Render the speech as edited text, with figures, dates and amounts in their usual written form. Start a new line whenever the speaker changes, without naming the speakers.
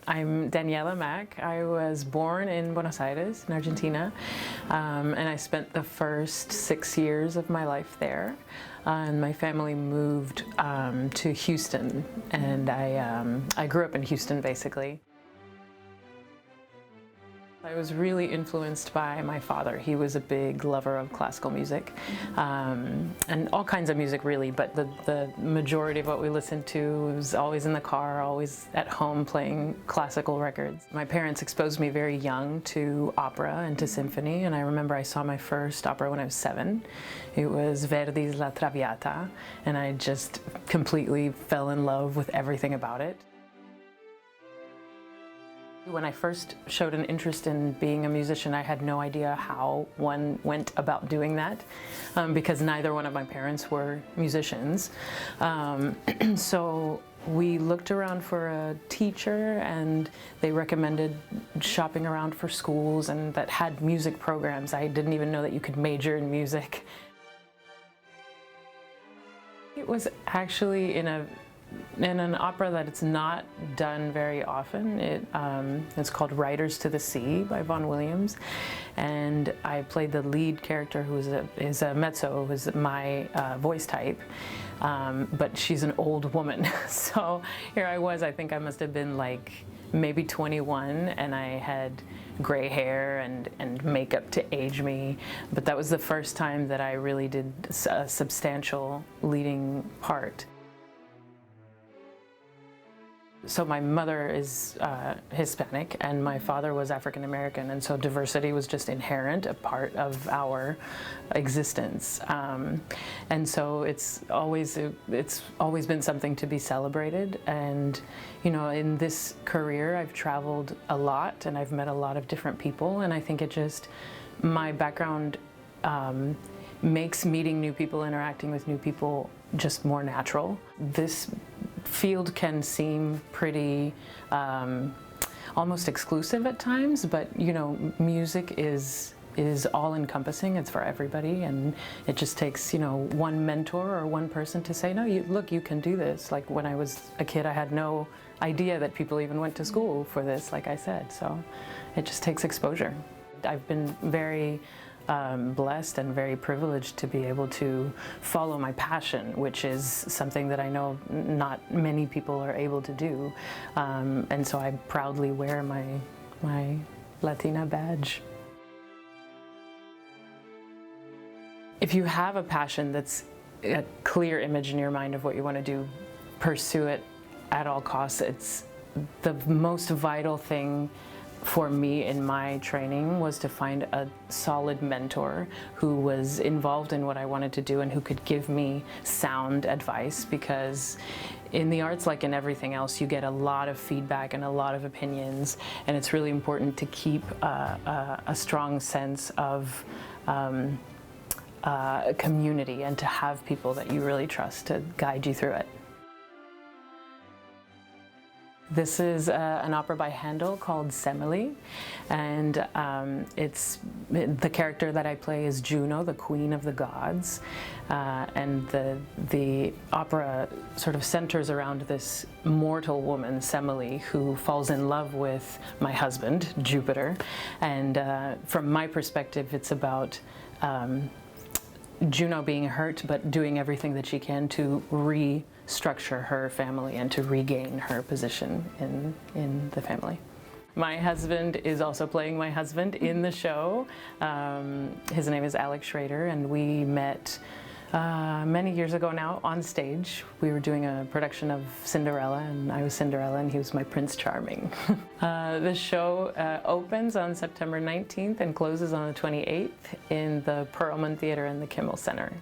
I'm Daniela Mack. I was born in Buenos Aires, in Argentina, and I spent the first 6 years of my life there. And my family moved to Houston, and I grew up in Houston, basically. I was really influenced by my father. He was a big lover of classical music, and all kinds of music really, but the majority of what we listened to was always in the car, always at home playing classical records. My parents exposed me very young to opera and to symphony, and I remember I saw my first opera when I was 7. It was Verdi's La Traviata, and I just completely fell in love with everything about it. When I first showed an interest in being a musician, I had no idea how one went about doing that because neither one of my parents were musicians. So we looked around for a teacher, and they recommended shopping around for schools and that had music programs. I didn't even know that you could major in music. It was actually in an opera that it's not done very often. It's called Riders to the Sea by Vaughan Williams, and I played the lead character, who is a mezzo, who's my voice type, but she's an old woman. So here I was, I think I must have been like maybe 21, and I had gray hair and makeup to age me, but that was the first time that I really did a substantial leading part. So my mother is Hispanic and my father was African American, and so diversity was just inherent, a part of our existence. And so it's always been something to be celebrated. And you know, in this career I've traveled a lot and I've met a lot of different people, and I think my background makes meeting new people, interacting with new people just more natural. This field can seem pretty almost exclusive at times, but you know, music is all-encompassing. It's for everybody, and it just takes, you know, one mentor or one person to say, no, look, you can do this. Like when I was a kid, I had no idea that people even went to school for this, like I said, so it just takes exposure. I've been very blessed and very privileged to be able to follow my passion, which is something that I know not many people are able to do. And so I proudly wear my Latina badge. If you have a passion that's a clear image in your mind of what you want to do, pursue it at all costs. It's the most vital thing for me in my training was to find a solid mentor who was involved in what I wanted to do and who could give me sound advice, because in the arts, like in everything else, you get a lot of feedback and a lot of opinions, and it's really important to keep a strong sense of community and to have people that you really trust to guide you through it. This is an opera by Handel called Semele, and the character that I play is Juno, the queen of the gods, and the opera sort of centers around this mortal woman, Semele, who falls in love with my husband, Jupiter, and from my perspective, it's about Juno being hurt, but doing everything that she can to restructure her family and to regain her position in the family. My husband is also playing my husband in the show. His name is Alex Schrader, and we met many years ago now on stage. We were doing a production of Cinderella, and I was Cinderella and he was my Prince Charming. The show opens on September 19th and closes on the 28th in the Perelman Theater in the Kimmel Center.